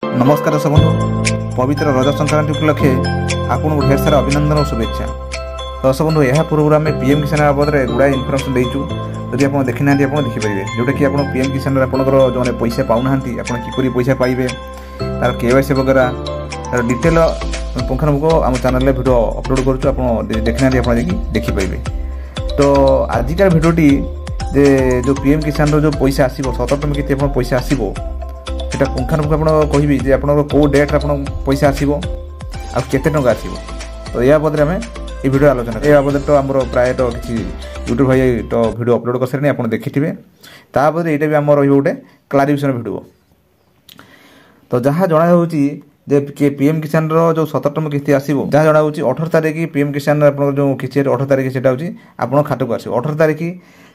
नमस्कार दर्शक बंधु पवित्र रज संक्रांति उपलक्षे आपको ढेर सारा अभिनंदन और शुभेच्छा। दर्शक बंधु यह पूर्व आम पीएम किसान बाबद गुड़ाए इनफर्मेशन देचु जदि आप देखी ना आप देखिपारे जोटा कि आप पीएम किसान आपंकर जो पैसा पाऊना किपरि पैसा पाइबे तार केवाईसी वगैरह तार डिटेल पुंखानुपुंख आम चैनल भिड अपलोड करूँ देखी ना आप देखिपारे। तो आजिकार भिडटी जे जो पीएम किसान जो पैसा आसो 17 टଙ୍କା के पैसा आसो सेटा पुंखानुपुंख आप कहि आप कौ डेट्रे आप पैसा आसो आते टଙ୍କା आसो। तो या बाबद आम ये भिडियो आलोचना ये बाबद तो आम प्राय किसी यूट्यूब भाई तो भिडियो अपलोड कर सारे आप देखिथे ताबद यहाँ भी आम रोटे क्लारिफिकेशन भिडियो। तो जहाँ जना जे पीएम किसान जो 17 टଙ୍କା किस्ती आसो जहाँ जना 18 तारिख पीएम किसान आप जो किस्ती 18 तारिख से आप खातक आसो 18 तारिख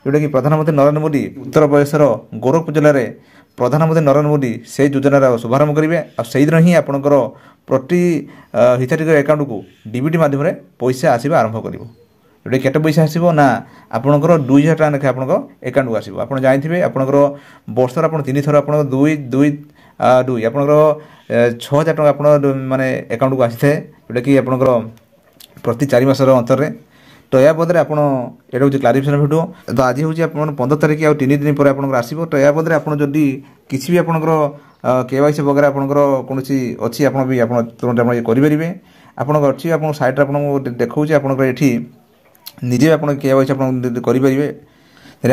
जोटा कि प्रधानमंत्री नरेंद्र मोदी उत्तर प्रदेशर गोरखपुर जिले में प्रधानमंत्री नरेंद्र मोदी से योजनार शुभारंभ करेंगे और से दिन ही आपंकर प्रति हिताधिकारी अकाउंट को डीबीटी माध्यम पैसा आसवा आरंभ कर जोटा केटे पैसा आसो ना आपंकर 2000 टଙ୍କା लेखे आप अकाउंट को आसो। आप जानते आपंकर वर्षर आप 3 थर आप 2 आपंकर 6000 टଙ୍କା आप माने अकाउंट को आसी है जोटा कि आपंकर प्रति 4 मासर अंतर। तो या बदले आप ये हूँ क्लारिफिकेशन भिडियो। तो आज हूँ आप 15 तारिख आ 3 दिन पर आप आसो। तो या बदले आप जदि किसी भी आपंकर केवाईसी वगैरह आपंकर कौन अच्छी आप तुरंत करेंगे आपंकर अच्छी आप साइट आपको देखा आपंकर ये निजे आप केवाईसी आप करेंगे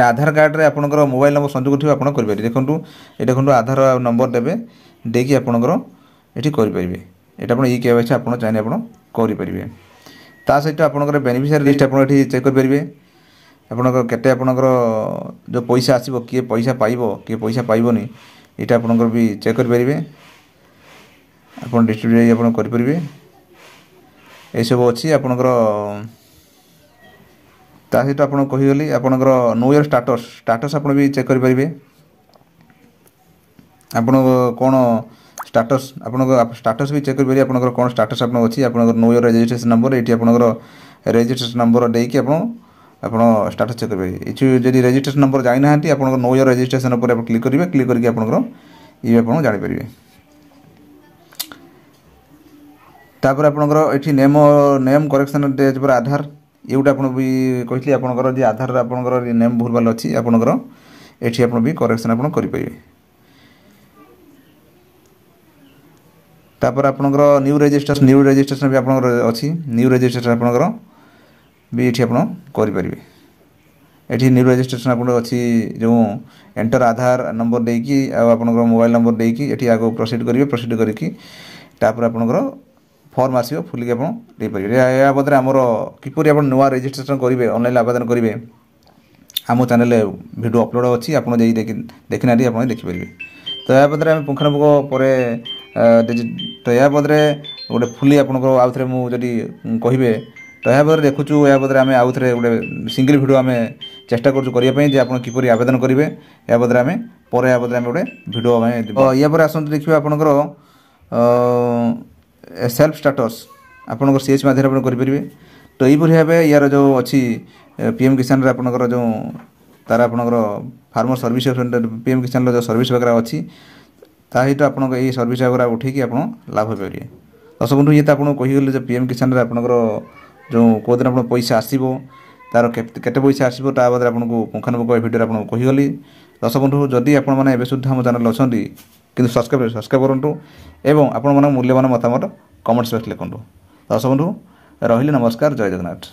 आधार कार्ड रे आपंकर मोबाइल नंबर संयोग थी आप करेंगे। देखो ये देखो आधार नंबर देवे देकी आपंकर ये करेंगे ये आप ई केवाईसी आप चाहिए आप करेंगे। ता सहित आपंकर बेनिफिशियरी लिस्ट आप चेक करेंगे आपंकर केते आपंकर जो पैसा आसो किए पैसा पाइब किए पैसा पाइबनी ये आपंकर भी चेक करेंगे आप डिस्ट्रीब्यूट आप करेंगे ये सब अच्छी आपंकर। ता सहित आप कहीगली आपंकर नो ईयर स्टाटस आप भी चेक करेंगे आप कौन स्टाटस आप स्टाटस भी चेक करेंगे आपंकर कौन स्टाटस आप अच्छी आपंकर नो ईयर रजिस्ट्रेशन नंबर ये आपंकर रजिस्ट्रेशन नंबर देकी आप स्टाटस चेक करेंगे। जब रजिस्ट्रेशन नंबर जाना आप नो ईयर रजिस्ट्रेशन पर आप क्लिक करेंगे क्लिक करके आपंकर ये आप जानीपर। तापर आपंकर ये नेम करेक्शन डेज पर आधार ये गोटे आप भी कहते आपंकर जो आधार आपंकर नेम भूल भाल अच्छी आपंकर ये आप भी करेक्शन आप करेंगे। तापर आपंकर न्यू रजिस्ट्रेशन भी आपंकर अच्छी न्यू रजिस्ट्रेशन आपंकर भी ये आप करेंगे। ये न्यू रजिस्ट्रेशन आप अच्छी जो एंटर आधार नंबर देकी आपंकर मोबाइल नंबर देकी ये आगे प्रोसीड करेंगे प्रोसीड करके तापर आपंकर फॉर्म आसो फुलिक आपरे या बदले आमर किपर आप नुआ रजिस्ट्रेशन करेंगे ऑनलाइन आवेदन करेंगे आम चैनल भिडियो अपलोड अच्छी आप देखी ना आप देखिपारे। तो या बदले आम पुंखानुपुंख पर तो या बदले गोटे फुली आपको आउ थे मुझे कहे तो यह बदले देखुचु या बदले आम आउ थे गोटे सिंगल भिडियो आम चेष्टा करपी आप किपर आवेदन करेंगे या बदले आम पर या बदले आम गोटे भिडियो या पर आसतु देखिए आपंकर सेल्फ स्टाटस आपंकर सीएच माध्यम करेंगे। तो यहीपर भाव यार जो अच्छी पीएम किसान आपंकर जो तार आपंकर फार्मर सर्विस पीएम किसान जो सर्विस वगैरह अच्छी सहित आप सर्विस वगैरह उठेकी आप लाभ पारे। दर्शक बंधु ये तो आपको कहीगली जो पीएम किसान आपंकर जो कौ दिन आप पैसा आसो तार केते पैसा आसो ता बदले आपको पुंखानुपुंख भिडियो आपको कहीगली। दर्शक बंधु जदि आपने सुधा आम चैनल अच्छा कि सब्सक्राइब करूँ एवं आपण मूल्यवान मतामत कमेंट्स बॉक्स लिखुँ। दर्शक बंधु रही नमस्कार जय जगन्नाथ।